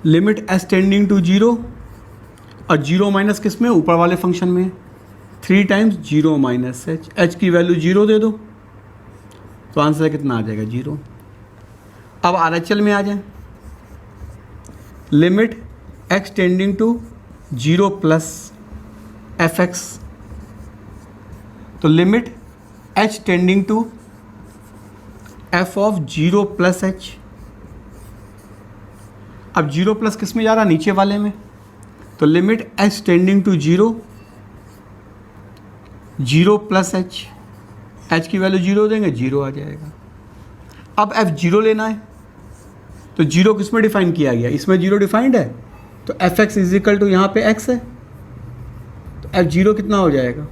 S1: limit S tending to zero, और जीरो माइनस किस में, ऊपर वाले फंक्शन में, 3 times zero minus h, h की वैल्यू जीरो दे दो तो आंसर कितना आ जाएगा, जीरो। अब आर एच एल में आ जाए, limit x tending to zero plus F x, तो limit h tending to f of zero plus H. अब जीरो प्लस किस में जा रहा, नीचे वाले में, तो limit h tending to zero, zero plus h, h की वैल्यू जीरो देंगे, जीरो आ जाएगा। अब एफ जीरो लेना है, तो जीरो किस में डिफाइन किया गया, इसमें जीरो डिफाइंड है, तो f x is equal to यहाँ पे एक्स है, तो एफ जीरो कितना हो जाएगा,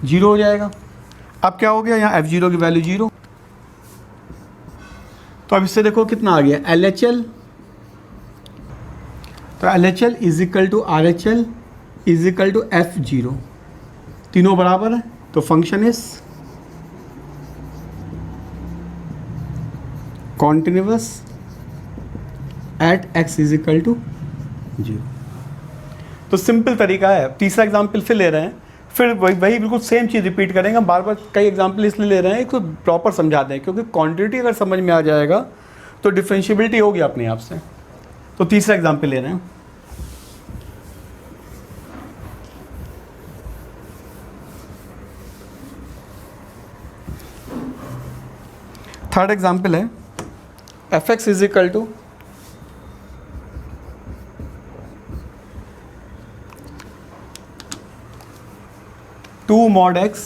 S1: जीरो हो जाएगा। अब क्या हो गया, यहाँ एफ जीरो की वैल्यू जीरो, तो अब इससे देखो कितना आ गया, एल एच एल, तो L H L is equal to R H L is equal to f zero, तीनों बराबर है, तो function is continuous at x is equal to zero. तो सिंपल तरीका है। तीसरा एग्जाम्पल फिर ले रहे हैं, फिर वही बिल्कुल सेम चीज़ रिपीट करेंगे। हम बार बार कई एग्जाम्पल इसलिए ले रहे हैं, इसको प्रॉपर समझाते हैं, क्योंकि क्वांटिटी अगर समझ में आ जाएगा तो डिफरेंशिएबिलिटी होगी अपने आप से। तो तीसरा एग्जाम्पल ले रहे हैं, थर्ड एग्जाम्पल है F x is equal to two mod x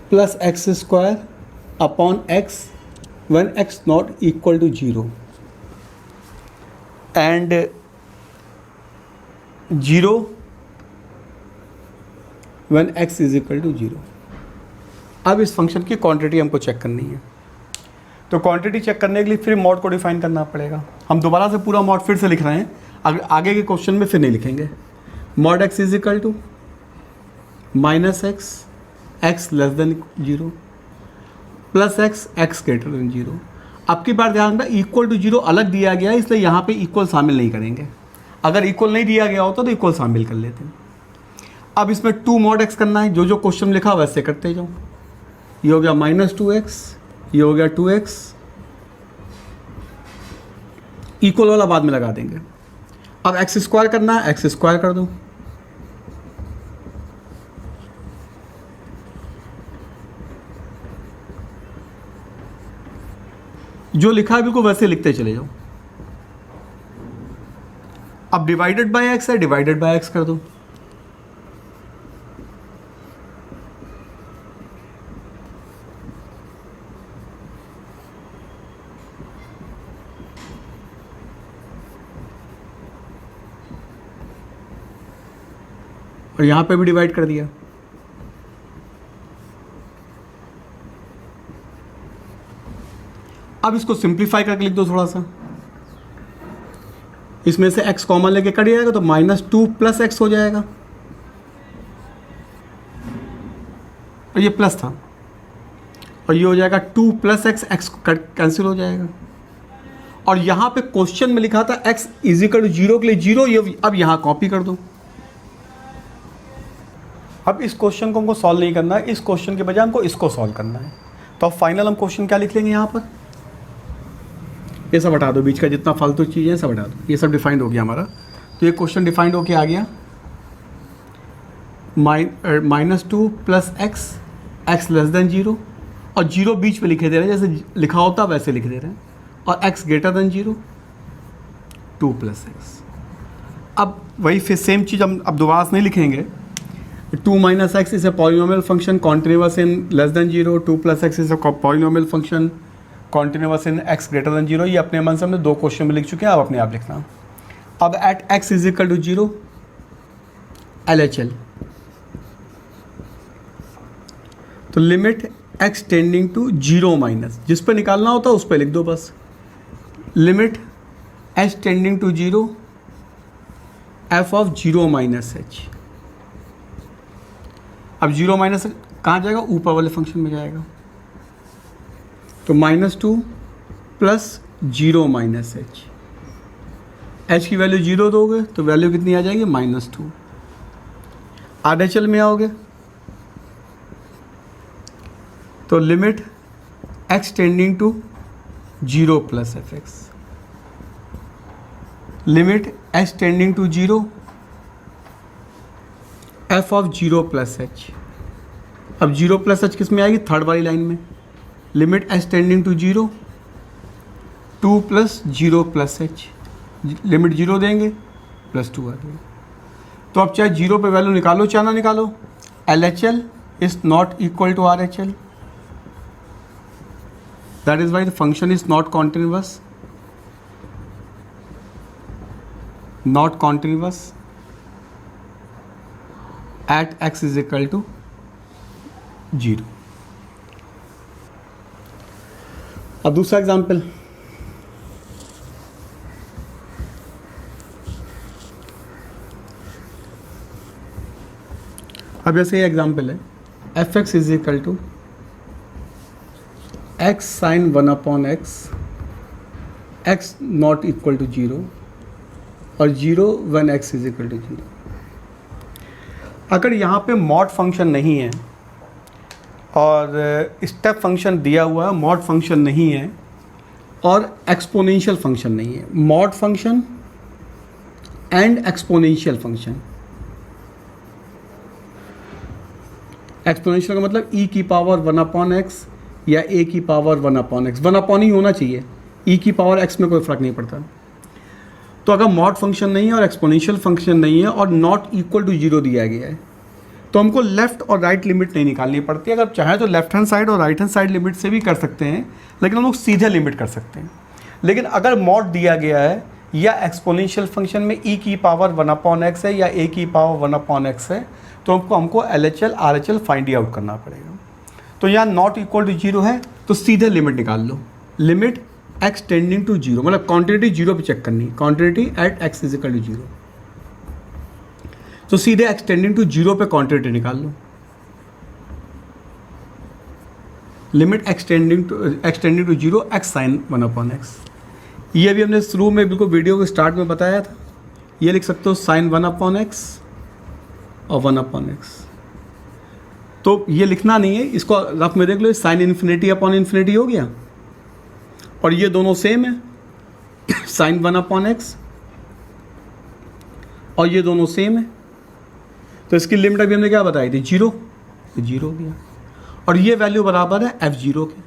S1: plus x square upon x when x not equal to 0 and 0 when x is equal to 0। अब इस फंक्शन की क्वांटिटी हमको चेक करनी है, तो क्वांटिटी चेक करने के लिए फिर मॉड को डिफाइन करना पड़ेगा। हम दोबारा से पूरा मॉड फिर से लिख रहे हैं, आगे के क्वेश्चन में फिर नहीं लिखेंगे। Mod x is equal to minus x, x less than 0 plus x, x greater than 0। अब की बार ध्यान रखना, इक्वल टू 0 अलग दिया गया है, इसलिए यहाँ पे इक्वल शामिल नहीं करेंगे। अगर इक्वल नहीं दिया गया होता तो इक्वल शामिल कर लेते हैं। अब इसमें 2 मॉड एक्स करना है, जो जो क्वेश्चन लिखा वैसे करते जाओ। ये हो गया -2x, ये हो गया 2x, इक्वल वाला बाद में लगा देंगे। अब एक्स स्क्वायर करना है, एक्स स्क्वायर कर दो, जो लिखा है बिल्कुल वैसे लिखते चले जाओ। अब डिवाइडेड बाय एक्स है, डिवाइडेड बाय एक्स कर दो, और यहां पे भी डिवाइड कर दिया। अब इसको सिंप्लीफाई करके लिख दो थोड़ा सा, इसमें से x कॉमन लेके कट जाएगा तो -2 प्लस एक्स हो जाएगा, और ये प्लस था, और ये हो जाएगा 2 प्लस एक्स, एक्स कैंसिल हो जाएगा। और यहाँ पे क्वेश्चन में लिखा था x इज इक्वल टू 0 के लिए 0, ये अब यहाँ कॉपी कर दो। अब इस क्वेश्चन को हमको सॉल्व नहीं करना है, इस क्वेश्चन के बजाय हमको इसको सॉल्व करना है। तो अब फाइनल हम क्वेश्चन क्या लिख लेंगे यहाँ पर, ये सब हटा दो, बीच का जितना फालतू चीज़ें हैं सब हटा दो, ये सब डिफाइंड हो गया हमारा। तो ये क्वेश्चन डिफाइंड होके आ गया, -2 plus x, x less than 0, और 0 बीच में लिखे दे रहे हैं, जैसे लिखा होता वैसे लिख दे रहे हैं, और x greater than 0, 2 plus x. अब वही फिर सेम चीज़ हम अब दोबारा से नहीं लिखेंगे। 2 minus x is a polynomial function continuous in less than 0, 2 plus x is a polynomial function continuous in x greater than 0। ये अपने मन से हमने 2 क्वेश्चन में लिख चुके हैं, आप अपने आप लिखना। अब at x is equal to 0 LHL, तो limit x tending to zero minus, जिस पे निकालना होता है उस पे लिख दो बस, limit h tending to zero F of zero minus h. अब जीरो माइनस कहाँ जाएगा, ऊपर वाले फंक्शन में जाएगा, तो -2 plus zero minus h, h की वैल्यू जीरो दोगे तो वैल्यू कितनी आ जाएगी, -2। RHL में आओगे तो limit x tending to zero plus F x, limit h tending to zero F of zero plus H. अब जीरो प्लस एच किस में आएगी, थर्ड वाली लाइन में, limit h tending to zero 2 plus zero plus h, limit zero देंगे plus 2 आ जाएगा। तो अब चाहे जीरो पे वैल्यू निकालो चाहे ना निकालो, LHL is not equal to RHL, that is why the function is not continuous at x is equal to 0। अब दूसरा एग्जाम्पल, अब ऐसे ये एग्जाम्पल है, F x is equal to x sine 1/x, x not equal to 0 और 0 when x is equal to 0। अगर यहाँ पे मॉड फंक्शन नहीं है और स्टेप फंक्शन दिया हुआ है, मॉड फंक्शन नहीं है और एक्सपोनेंशियल फंक्शन नहीं है, mod function and exponential function, exponential का मतलब e की पावर 1/x या a की पावर 1/x, 1 ही होना चाहिए, e की पावर x में कोई फ़र्क नहीं पड़ता। तो अगर मॉड फंक्शन नहीं है और एक्सपोनेंशियल फंक्शन नहीं है और नॉट इक्वल टू 0 दिया गया है, तो हमको लेफ़्ट और राइट लिमिट नहीं निकालनी पड़ती। अगर चाहे तो लेफ्ट हैंड साइड और राइट हैंड साइड लिमिट से भी कर सकते हैं, लेकिन हम लोग सीधे लिमिट कर सकते हैं। लेकिन अगर मॉड दिया गया है या एक्सपोनेंशियल फंक्शन में e की पावर 1/x है या a की पावर 1/x है, तो हमको LHL RHL फाइंड आउट करना पड़ेगा। तो यहाँ नॉट इक्वल टू 0 है तो सीधे लिमिट निकाल लो, लिमिट एक्स टेंडिंग टू 0, मतलब क्वांटिटी 0 पे चेक करनी, quantity at x is equal to 0। तो सीधे एक्स टेंडिंग टू 0 पे क्वांटिटी निकाल लो, limit x tending to 0 x sine 1/x। ये भी हमने शुरू में बिल्कुल वीडियो के स्टार्ट में बताया था, ये लिख सकते हो साइन 1/x और 1/x। तो ये लिखना नहीं है, इसको रफ में देख लो, साइन इन्फिनिटी अपॉन इन्फिनिटी हो गया और ये दोनों सेम है, साइन 1/x और ये दोनों सेम है। तो इसकी लिमिट अभी हमने क्या बताई थी, 0, तो 0 हो गया और ये वैल्यू बराबर है f0 के।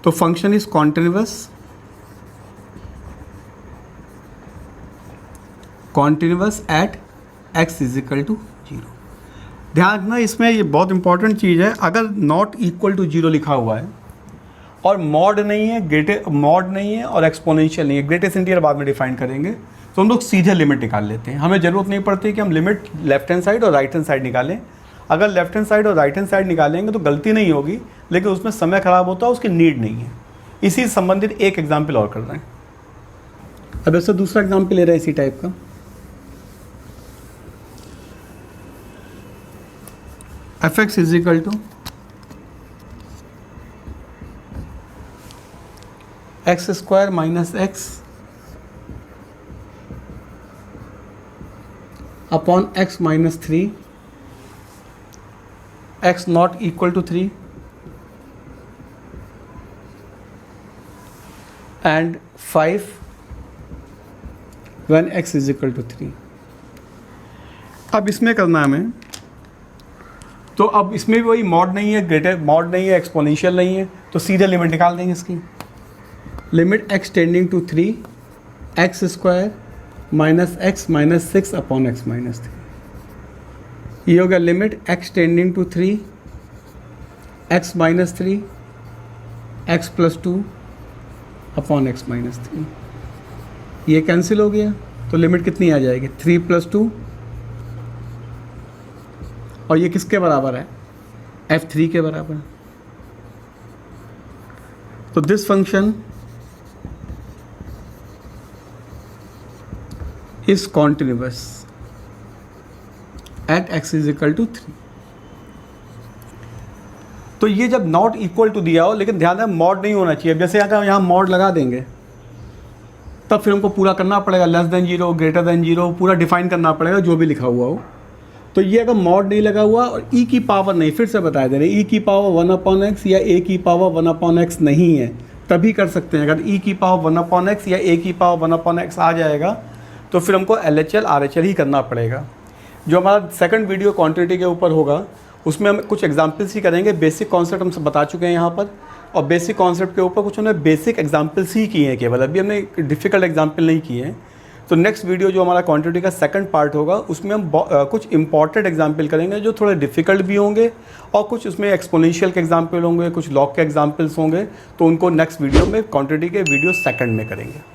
S1: तो function is continuous at x is equal to 0। ध्यान रखना इसमें, ये बहुत इंपॉर्टेंट चीज़ है, अगर नॉट इक्वल टू 0 लिखा हुआ है और मॉड नहीं है, मॉड नहीं है और एक्सपोनेंशियल नहीं है, ग्रेटेस्ट इंटीजर बाद में डिफाइन करेंगे, तो हम लोग सीधे लिमिट निकाल लेते हैं। हमें ज़रूरत नहीं पड़ती कि हम लिमिट लेफ्ट हैंड साइड और राइट हैंड साइड निकालें। अगर लेफ्ट हैंड साइड और राइट हैंड साइड निकालेंगे तो गलती नहीं होगी, लेकिन उसमें समय ख़राब होता है, उसकी नीड नहीं है। इसी से संबंधित एक एग्जाम्पल और कर रहे हैं। अब ऐसा दूसरा एग्जाम्पल ले रहे हैं इसी टाइप का, f x is equal to x square minus x upon x minus 3, x not equal to 3 and 5 when x is equal to 3। अब इसमें करना है हमें, तो अब इसमें भी वही मॉड नहीं है, ग्रेटर मॉड नहीं है, एक्सपोनेंशियल नहीं है, तो सीधे लिमिट निकाल देंगे इसकी, limit x tending to 3 x square minus x minus 6 upon x minus 3। ये हो गया limit x tending to 3 x minus 3 x plus 2 upon x minus 3। ये कैंसिल हो गया तो लिमिट कितनी आ जाएगी, 3 + 2 और ये किसके बराबर है, f3 के बराबर। तो this function is continuous at x is equal to 3। तो ये जब नॉट इक्वल टू दिया हो, लेकिन ध्यान दें मॉड नहीं होना चाहिए। जैसे अगर यहाँ मॉड लगा देंगे तब फिर हमको पूरा करना पड़ेगा, लेस देन 0, ग्रेटर देन 0, पूरा डिफाइन करना पड़ेगा जो भी लिखा हुआ हो। तो ये अगर मॉड नहीं लगा हुआ और e की पावर नहीं, फिर से बता दे रहे e की पावर 1/x या a की पावर 1/x नहीं है तभी कर सकते हैं। अगर e की पावर 1/x या a की पावर 1/x आ जाएगा तो फिर हमको LHL RHL ही करना पड़ेगा। जो हमारा सेकंड वीडियो क्वांटिटी के ऊपर होगा उसमें हम कुछ एग्जाम्पल्स ही करेंगे। बेसिक कॉन्सेप्ट हम सब बता चुके हैं यहाँ पर, और बेसिक कॉन्सेप्ट के ऊपर कुछ हमने बेसिक एग्जाम्पल्स ही किए हैं केवल, अभी हमने डिफ़िकल्ट एग्जाम्पल नहीं किए हैं। तो नेक्स्ट वीडियो जो हमारा क्वांटिटी का सेकंड पार्ट होगा उसमें हम कुछ इंपॉर्टेंट एग्जाम्पल करेंगे जो थोड़े डिफ़िकल्ट भी होंगे, और कुछ उसमें एक्सपोनेंशियल के एग्जाम्पल होंगे, कुछ लॉग के एग्जाम्पल्स होंगे। तो उनको नेक्स्ट वीडियो में क्वांटिटी के वीडियो सेकंड में करेंगे।